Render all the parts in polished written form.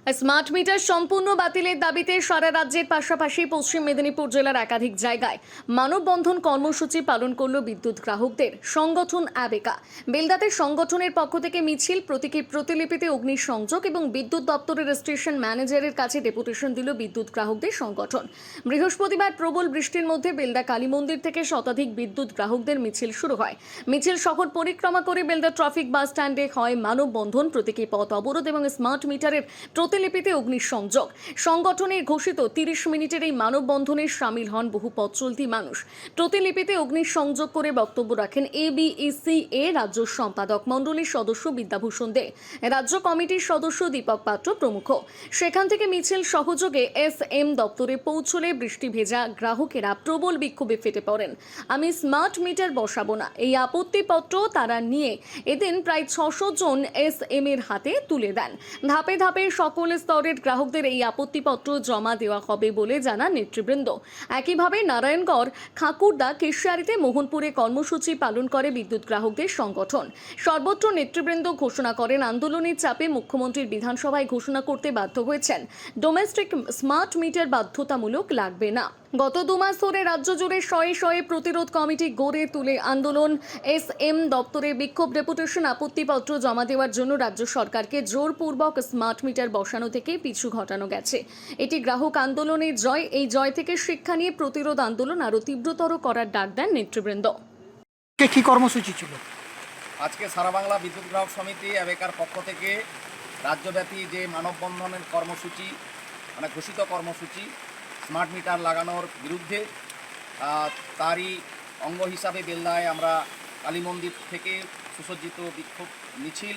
Smart meter সম্পূর্ণ বাতিলের দাবিতে সারা রাজ্যের পাশাপাশি পশ্চিম মেদিনীপুর জেলার একাধিক জায়গায় মানববন্ধন কর্মসূচি পালন করল বিদ্যুৎ গ্রাহকদের সংগঠন অ্যাবেকা। বেলদাতে সংগঠনের পক্ষ থেকে মিছিল, প্রতীকী প্রতিলিপিতে অগ্নিসংযোগ এবং বিদ্যুৎ দপ্তরের স্টেশন ম্যানেজারের কাছে ডেপুটেশন দিল বিদ্যুৎ গ্রাহকদের সংগঠন। বৃহস্পতিবার প্রবল বৃষ্টির মধ্যে বেলদা কালী মন্দির থেকে শতাধিক বিদ্যুৎ গ্রাহকদের মিছিল শুরু হয়। মিছিল শহর পরিক্রমা করে বেলদা ট্রাফিক বাস স্ট্যান্ডে হয় মানববন্ধন, প্রতীকী পথ অবরোধ এবং স্মার্ট মিটারের প্রতিলিপিতে অগ্নিসংযোগ। সংগঠনের ঘোষিত 30 মিনিটের এই মানববন্ধনে সামিল হন বহু পথ চলতি মানুষ। প্রতিলিপিতে অগ্নিসংযোগ করে বক্তব্য রাখেন ABECA রাজ্য সম্পাদক মণ্ডলীর সদস্য বিদ্যাভূষণ দে, রাজ্য কমিটির সদস্য দীপক পাত্র প্রমুখ। সেখান থেকে মিছিল সহযোগে SM দপ্তরে পৌঁছলে বৃষ্টি ভেজা গ্রাহকেরা প্রবল বিক্ষোভে ফেটে পড়েন। আমি স্মার্ট মিটার বসাবো না, এই আপত্তিপত্র তারা নিয়ে এদিন প্রায় 600 জন SM এর হাতে তুলে দেন। ধাপে ধাপে সকল স্তরের গ্রাহকদের এই আপত্তিপত্র জমা দেওয়া হবে বলে জানান নেতৃবৃন্দ। একইভাবে নারায়ণগড়, খাকুড়দা, কেশিয়ারিতে, মোহনপুরে কর্মসূচি পালন করে বিদ্যুৎ গ্রাহকদের সংগঠন। সর্বত্র নেতৃবৃন্দ ঘোষণা করেন আন্দোলনের চাপে মুখ্যমন্ত্রীর বিধানসভায় ঘোষণা করতে বাধ্য হয়েছেন ডোমেস্টিক স্মার্ট মিটার বাধ্যতামূলক লাগবে না। গত 2 মাস ধরে রাজ্য জুড়ে শয়ে শয়ে প্রতিরোধ কমিটি গড়ে তুলে আন্দোলন, SM দপ্তরে বিক্ষোভ, ডেপুটেশন, আপত্তিপত্র জমা দেওয়ার জন্য রাজ্য সরকারকে জোরপূর্বক স্মার্ট মিটার বসানো থেকে পিছু ঘটানো গেছে। এটি গ্রাহক আন্দোলনের জয়। এই জয় থেকে শিক্ষা নিয়ে প্রতিরোধ আন্দোলন আরও তীব্রতর করার ডাক দেন নেতৃবৃন্দ। কি কর্মসূচি ছিল আজকে? সারা বাংলা বিদ্যুৎ গ্রাহক সমিতি অ্যাবেকার পক্ষ থেকে রাজ্যব্যাপী যে মানববন্ধনের কর্মসূচি, মানে ঘোষিত কর্মসূচি স্মার্ট মিটার লাগানোর বিরুদ্ধে, তারই অঙ্গ হিসাবে বেলদায় আমরা কালী মন্দির থেকে সুসজ্জিত বিক্ষোভ মিছিল,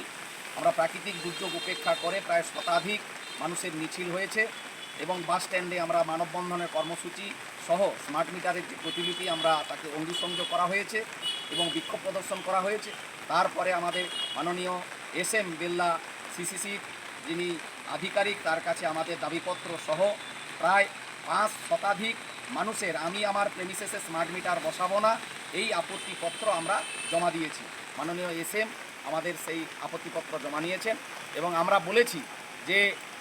আমরা প্রাকৃতিক দুর্যোগ উপেক্ষা করে প্রায় শতাধিক মানুষের মিছিল হয়েছে এবং বাস স্ট্যান্ডে আমরা মানববন্ধনের কর্মসূচি সহ স্মার্ট মিটারের যে প্রতিলিপি আমরা তাকে অগ্নিসংযোগ করা হয়েছে এবং বিক্ষোভ প্রদর্শন করা হয়েছে। তারপরে আমাদের মাননীয় SM বেলদা CCC যিনি আধিকারিক, তার কাছে আমাদের দাবিপত্র সহ প্রায় 5 শতাধিক মানুষের আমি আমার প্রেমিসেসে স্মার্ট মিটার বসাবো না এই আপত্তিপত্র আমরা জমা দিয়েছি। মাননীয় SM আমাদের সেই আপত্তিপত্র জমা নিয়েছেন এবং আমরা বলেছি যে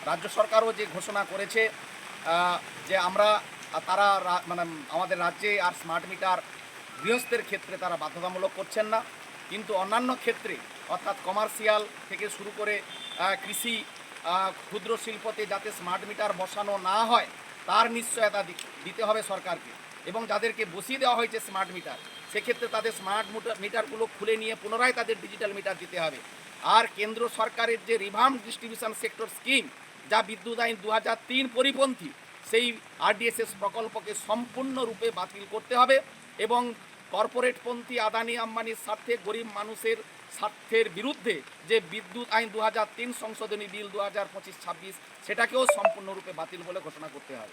রাজ্য সরকারও যে ঘোষণা করেছে যে তারা মানে আমাদের রাজ্যে আর স্মার্ট মিটার গৃহস্থের ক্ষেত্রে তারা বাধ্যতামূলক করছেন না, কিন্তু অন্যান্য ক্ষেত্রে অর্থাৎ কমার্শিয়াল থেকে শুরু করে কৃষি, ক্ষুদ্র শিল্পতে যাতে স্মার্ট মিটার বসানো না হয় তার নিশ্চয়তা দিতে হবে সরকারকে। এবং যাদেরকে বসিয়ে দেওয়া হয়েছে স্মার্ট মিটার, সেক্ষেত্রে তাদের স্মার্ট মিটারগুলো খুলে নিয়ে পুনরায় তাদের ডিজিটাল মিটার দিতে হবে। আর কেন্দ্র সরকারের যে রিভার্ম ডিস্ট্রিবিউশন সেক্টর স্কিম, যা বিদ্যুৎ আইন 2003 পরিপন্থী, সেই RDSS প্রকল্পকে সম্পূর্ণরূপে বাতিল করতে হবে এবং কর্পোরেটপন্থী আদানি আম্বানির স্বার্থে, গরিব মানুষের স্বার্থের বিরুদ্ধে যে বিদ্যুৎ আইন 2003 সংশোধনী বিল 2025-26 সেটাকেও সম্পূর্ণরূপে বাতিল বলে ঘোষণা করতে হবে।